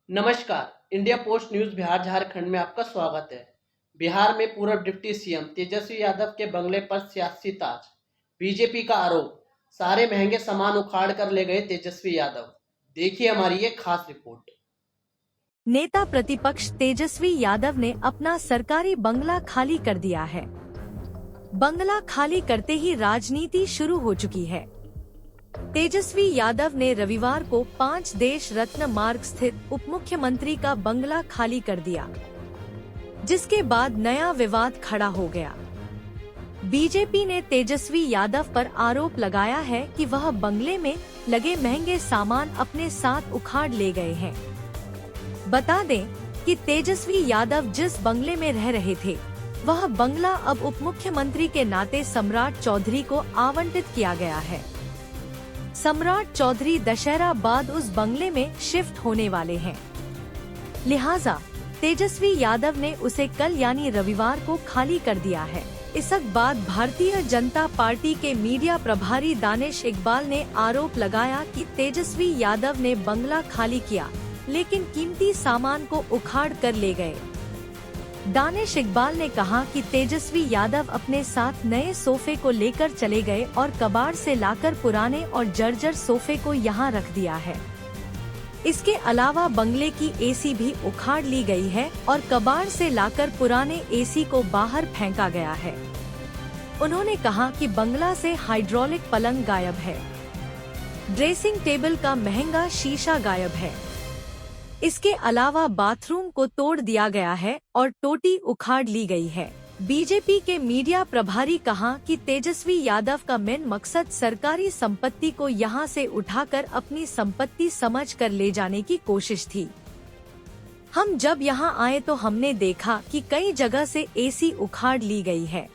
नमस्कार। India post news Bihar Jharkhand में आपका स्वागत है। बिहार में पूर्व डिप्टी सीएम तेजस्वी यादव के बंगले पर सियासी ताज, बीजेपी का आरोप, सारे महंगे सामान उखाड़ कर ले गए तेजस्वी यादव। देखिए हमारी ये खास रिपोर्ट। नेता प्रतिपक्ष तेजस्वी यादव ने अपना सरकारी बंगला खाली कर दिया है। बंगला खाली करते ही राजनीति शुरू हो चुकी है। तेजस्वी यादव ने रविवार को 5 देश रत्न मार्ग स्थित उप मुख्यमंत्री का बंगला खाली कर दिया, जिसके बाद नया विवाद खड़ा हो गया। बीजेपी ने तेजस्वी यादव पर आरोप लगाया है कि वह बंगले में लगे महंगे सामान अपने साथ उखाड़ ले गए हैं। बता दें कि तेजस्वी यादव जिस बंगले में रह रहे थे, वह बंगला अब उप मुख्यमंत्री के नाते सम्राट चौधरी को आवंटित किया गया है। सम्राट चौधरी दशहरा बाद उस बंगले में शिफ्ट होने वाले हैं, लिहाजा तेजस्वी यादव ने उसे कल यानी रविवार को खाली कर दिया है। इस बाद भारतीय जनता पार्टी के मीडिया प्रभारी दानिश इकबाल ने आरोप लगाया कि तेजस्वी यादव ने बंगला खाली किया, लेकिन कीमती सामान को उखाड़ कर ले गए। दानिश इकबाल ने कहा कि तेजस्वी यादव अपने साथ नए सोफे को लेकर चले गए और कबाड़ से लाकर पुराने और जर्जर सोफे को यहां रख दिया है। इसके अलावा बंगले की एसी भी उखाड़ ली गई है और कबाड़ से लाकर पुराने एसी को बाहर फेंका गया है। उन्होंने कहा कि बंगला से हाइड्रोलिक पलंग गायब है, ड्रेसिंग टेबल का महंगा शीशा गायब है। इसके अलावा बाथरूम को तोड़ दिया गया है और टोटी उखाड़ ली गई है। बीजेपी के मीडिया प्रभारी कहा कि तेजस्वी यादव का मेन मकसद सरकारी संपत्ति को यहां से उठाकर अपनी संपत्ति समझकर ले जाने की कोशिश थी। हम जब यहां आए तो हमने देखा कि कई जगह से एसी उखाड़ ली गई है,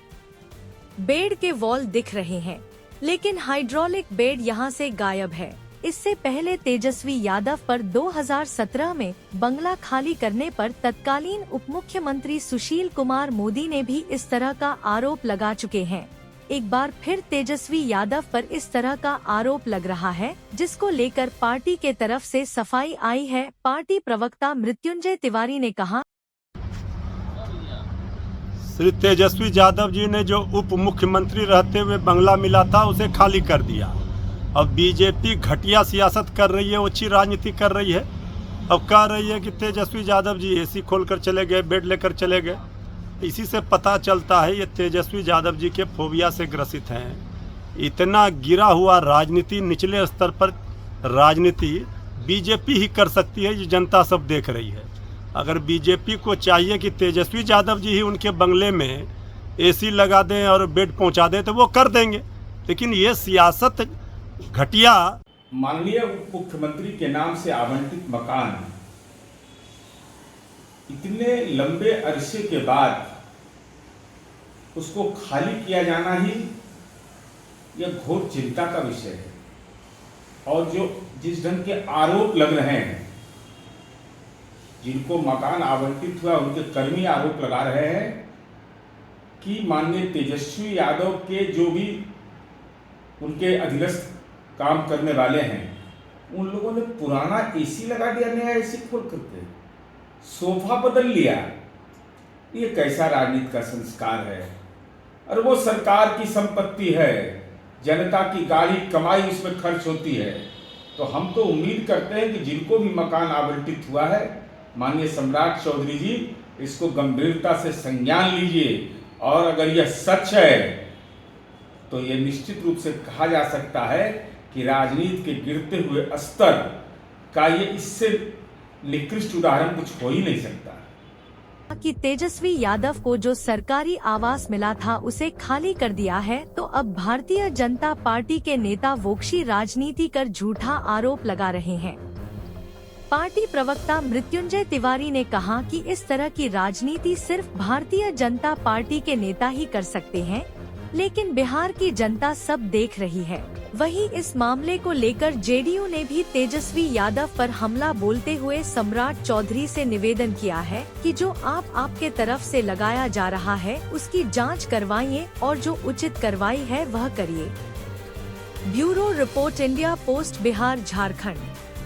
बेड के वॉल दिख रहे हैं, लेकिन हाइड्रोलिक बेड यहां से गायब है। इससे पहले तेजस्वी यादव पर 2017 में बंगला खाली करने पर तत्कालीन उप मुख्यमंत्री सुशील कुमार मोदी ने भी इस तरह का आरोप लगा चुके हैं। एक बार फिर तेजस्वी यादव पर इस तरह का आरोप लग रहा है, जिसको लेकर पार्टी के तरफ से सफाई आई है। पार्टी प्रवक्ता मृत्युंजय तिवारी ने कहा, श्री तेजस्वी यादव जी ने जो उप मुख्यमंत्री रहते हुए बंगला मिला था उसे खाली कर दिया। अब बीजेपी घटिया सियासत कर रही है, ओछी राजनीति कर रही है। अब कह रही है कि तेजस्वी यादव जी एसी खोलकर चले गए, बेड लेकर चले गए। इसी से पता चलता है ये तेजस्वी यादव जी के फोबिया से ग्रसित हैं। इतना गिरा हुआ राजनीति, निचले स्तर पर राजनीति बीजेपी ही कर सकती है, ये जनता सब देख रही है। अगर बीजेपी को चाहिए कि तेजस्वी यादव जी ही उनके बंगले में एसी लगा दें और बेड पहुंचा दें तो वो कर देंगे, लेकिन ये सियासत घटिया। माननीय उप मुख्यमंत्री के नाम से आवंटित मकान इतने लंबे अरसे के बाद उसको खाली किया जाना ही यह घोर चिंता का विषय है। और जो जिस ढंग के आरोप लग रहे हैं, जिनको मकान आवंटित हुआ उनके कर्मी आरोप लगा रहे हैं कि माननीय तेजस्वी यादव के जो भी उनके अधीनस्थ काम करने वाले हैं, उन लोगों ने पुराना एसी लगा दिया, नया एसी खोल करके सोफा बदल लिया। ये कैसा राजनीति का संस्कार है? और वो सरकार की संपत्ति है, जनता की गाड़ी कमाई उसमें खर्च होती है। तो हम तो उम्मीद करते हैं कि जिनको भी मकान आवंटित हुआ है, माननीय सम्राट चौधरी जी इसको गंभीरता से संज्ञान लीजिए। और अगर यह सच है तो यह निश्चित रूप से कहा जा सकता है कि राजनीति के गिरते हुए स्तर का ये इससे निकृष्ट उदाहरण कुछ हो ही नहीं सकता। कि तेजस्वी यादव को जो सरकारी आवास मिला था उसे खाली कर दिया है, तो अब भारतीय जनता पार्टी के नेता वोक्षी राजनीति कर झूठा आरोप लगा रहे हैं। पार्टी प्रवक्ता मृत्युंजय तिवारी ने कहा कि इस तरह की राजनीति सिर्फ भारतीय जनता पार्टी के नेता ही कर सकते हैं, लेकिन बिहार की जनता सब देख रही है। वहीं इस मामले को लेकर जेडीयू ने भी तेजस्वी यादव पर हमला बोलते हुए सम्राट चौधरी से निवेदन किया है कि जो आपके तरफ से लगाया जा रहा है उसकी जांच करवाइए और जो उचित कार्रवाई है वह करिए। Bureau report, India post Bihar Jharkhand.